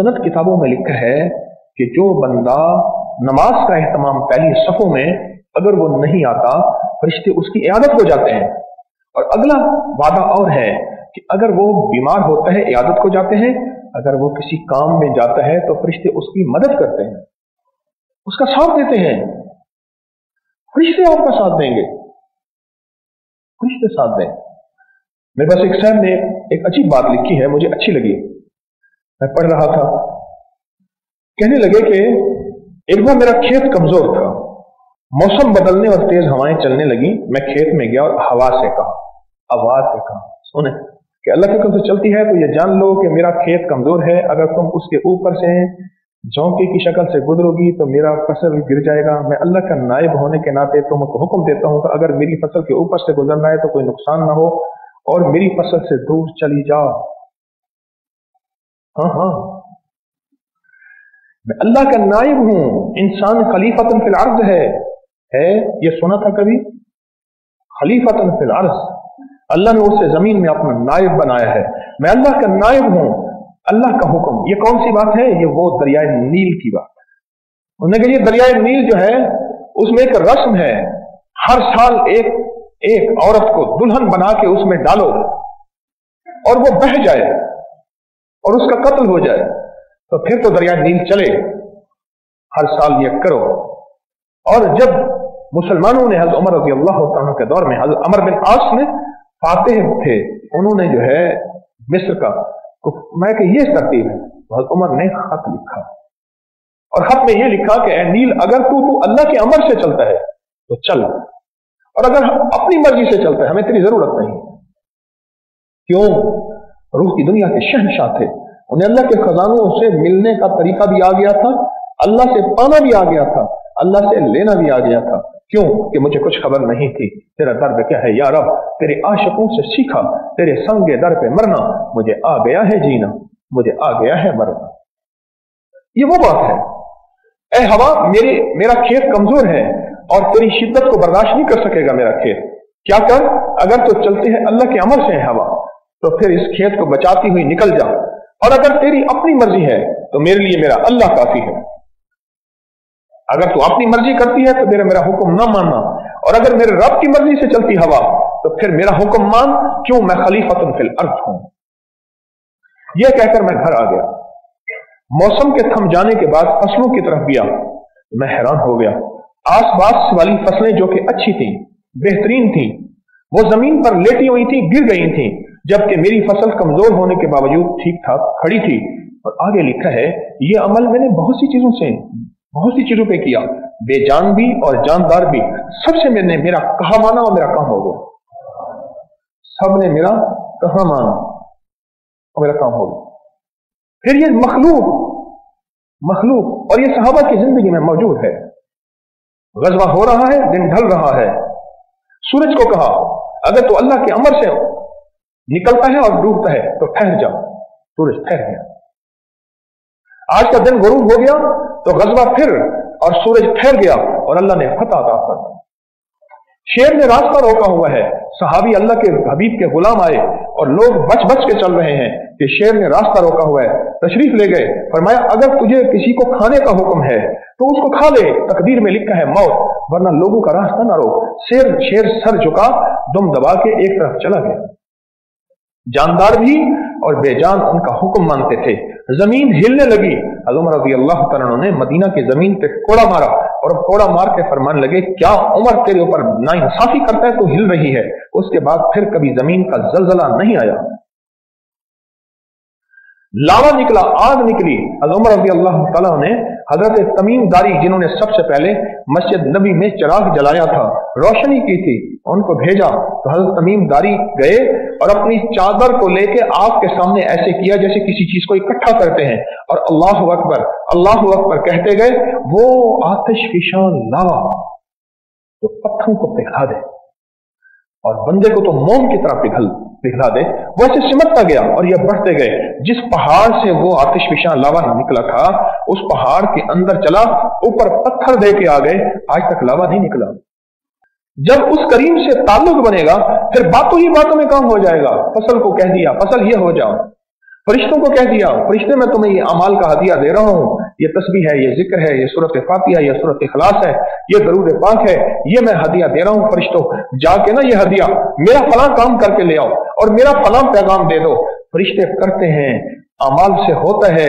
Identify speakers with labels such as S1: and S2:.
S1: मुस्तनद किताबों में लिखा है कि जो बंदा नमाज का एहतमाम पहली सफ़ों में अगर वो नहीं आता, फरिश्ते उसकी इयादत हो जाते हैं। और अगला वादा और है कि अगर वो बीमार होता है इयादत को जाते हैं, अगर वो किसी काम में जाता है तो फरिश्ते उसकी मदद करते हैं, उसका साथ देते हैं। फरिश्ते आपका साथ देंगे, फरिश्ते साथ दें। मेरे पास एक साहब ने एक अजीब बात लिखी है, मुझे अच्छी लगी। मैं पढ़ रहा था, कहने लगे कि एक बार मेरा खेत कमजोर था, मौसम बदलने और तेज हवाएं चलने लगी। मैं खेत में गया और हवा से कहा, आवाज से कहा, सुने कि अल्लाह की हुक्म से चलती है तो ये जान लो कि मेरा खेत कमजोर है, अगर तुम उसके ऊपर से झोंके की शक्ल से गुजरोगी तो मेरा फसल गिर जाएगा। मैं अल्लाह का नायब होने के नाते तुमको हुक्म देता हूं कि अगर मेरी फसल के ऊपर से गुजरना है तो कोई नुकसान ना हो और मेरी फसल से दूर चली जाओ। हाँ, मैं अल्लाह का नायब हूं, इंसान खलीफतन फिल अर्ज है। ये सुना था कभी? खलीफतन फिल अर्ज, अल्लाह ने उसे जमीन में अपना नायब बनाया है। मैं अल्लाह का नायब हूं, अल्लाह का हुक्म। ये कौन सी बात है? ये वो दरियाए नील की बात है। उन्होंने कहा ये दरियाए नील जो है उसमें एक रस्म है, हर साल एक औरत को दुल्हन बना के उसमें डालो और वो बह जाए और उसका कत्ल हो जाए तो फिर तो दरिया नील चले। हर साल ये करो। और जब मुसलमानों ने हज़रत उमर रज़ी अल्लाह तआला के दौर में, हज़रत अमर बिन आस ने फातिह थे, उन्होंने जो है मिस्र का मैं कि ये तरतीब है, हज़रत उमर ने खत लिखा और खत में ये लिखा कि ए नील, अगर तू अल्लाह के अमर से चलता है तो चल, और अगर अपनी मर्जी से चलता है हमें तेरी जरूरत नहीं। क्यों? रूह की दुनिया के शहंशाह थे, उन्हें अल्लाह के खजानों से मिलने का तरीका भी आ गया था, अल्लाह से पाना भी आ गया था, अल्लाह से लेना भी आ गया था। क्यों? कि मुझे कुछ खबर नहीं थी, तेरा दर्द क्या है या रब, तेरे आशिकों से सीखा, तेरे संगे दर पे मरना, मुझे आ गया है जीना, मुझे आ गया है मरना। ये वो बात है। ए हवा, मेरा खेत कमजोर है और तेरी शिद्दत को बर्दाश्त नहीं कर सकेगा मेरा खेत। क्या कर, अगर तो चलते हैं अल्लाह के अमर से है हवा, तो फिर इस खेत को बचाती हुई निकल जा, और अगर तेरी अपनी मर्जी है तो मेरे लिए मेरा अल्लाह काफी है। अगर तू अपनी मर्जी करती है तो मेरा हुक्म ना मानना, और अगर मेरे रब की मर्जी से चलती हवा तो फिर मेरा हुक्म मान। क्यों? मैं खलीफतुन फिल अर्ज़ हूं। यह कहकर मैं घर आ गया। मौसम के थम जाने के बाद फसलों की तरफ गया, मैं हैरान हो गया। आस पास वाली फसलें जो कि अच्छी थी, बेहतरीन थी, वो जमीन पर लेटी हुई थी, गिर गई थी, जबकि मेरी फसल कमजोर होने के बावजूद ठीक ठाक खड़ी थी। और आगे लिखा है, यह अमल मैंने बहुत सी चीजों पे किया, बेजान भी और जानदार भी, सबसे मैंने मेरा कहा माना और मेरा काम हो गया। सबने मेरा कहा माना और मेरा काम हो गया। फिर ये मखलूक और ये सहाबा की जिंदगी में मौजूद है। गज़वा हो रहा है, दिन ढल रहा है। सूरज को कहा, अगर तो अल्लाह के अमर से निकलता है और डूबता है तो ठहर जा। सूरज ठहर गया। आज का दिन गुरूब हो गया तो गज़वा फिर, और सूरज ठहर गया और अल्लाह ने फतह अता कर दी। शेर ने रास्ता रोका हुआ है, सहाबी अल्लाह के हबीब के गुलाम आए और लोग बच के चल रहे हैं कि शेर ने रास्ता रोका हुआ है। तशरीफ ले गए, फरमाया अगर तुझे किसी को खाने का हुक्म है तो उसको खा ले, तकदीर में लिखा है मौत, वरना लोगों का रास्ता ना रोक। शेर सर झुका, दुम दबा के एक तरफ चला गया। जानदार भी और बेजान उनका हुक्म मानते थे। जमीन हिलने लगी। उमर रज़ी अल्लाह तआला अन्हु ने मदीना की जमीन पे कोड़ा मारा और कोड़ा मार के फरमान लगे, क्या उमर तेरे ऊपर नाइंसाफी करता है तो हिल रही है। उसके बाद फिर कभी जमीन का जलजला नहीं आया। लावा निकला, आग निकली। उमर रज़ी अल्लाह तआला ने हजरत तमीम दारी, जिन्होंने सबसे पहले मस्जिद नबी में चिराग जलाया था, रोशनी की थी, उनको भेजा तो हजरत तमीम दारी गए और अपनी चादर को लेके आग के सामने ऐसे किया जैसे किसी चीज को इकट्ठा करते हैं, और अल्लाहु अकबर कहते गए। वो आतिश फिशान लावा तो पत्थरों को पिघला दे और बंदे को तो मोम की तरह पिघला दे, वैसे सिमटता गया और यह बढ़ते गए। जिस पहाड़ से वो आतिश फिशान लावा निकला था, उस पहाड़ के अंदर चला, ऊपर पत्थर दे के आ गए, आज तक लावा नहीं निकला। जब उस करीम से ताल्लुक बनेगा फिर बातों ही बातों में काम हो जाएगा। फसल को कह दिया, फसल ये हो जाओ, फरिश्तों को कह दिया, फरिश्ते मैं तुम्हें ये अमाल का हदिया दे रहा हूँ, ये तस्बीह है, ये जिक्र है, ये सूरत फातिहा, ये सूरत इखलास है, ये दरूद पाक है, ये मैं हदिया दे रहा हूँ फरिश्तों, जाके ना ये हदिया मेरा फलां काम करके ले आओ और मेरा फलां पैगाम दे दो। फरिश्ते करते हैं, अमाल से होता है,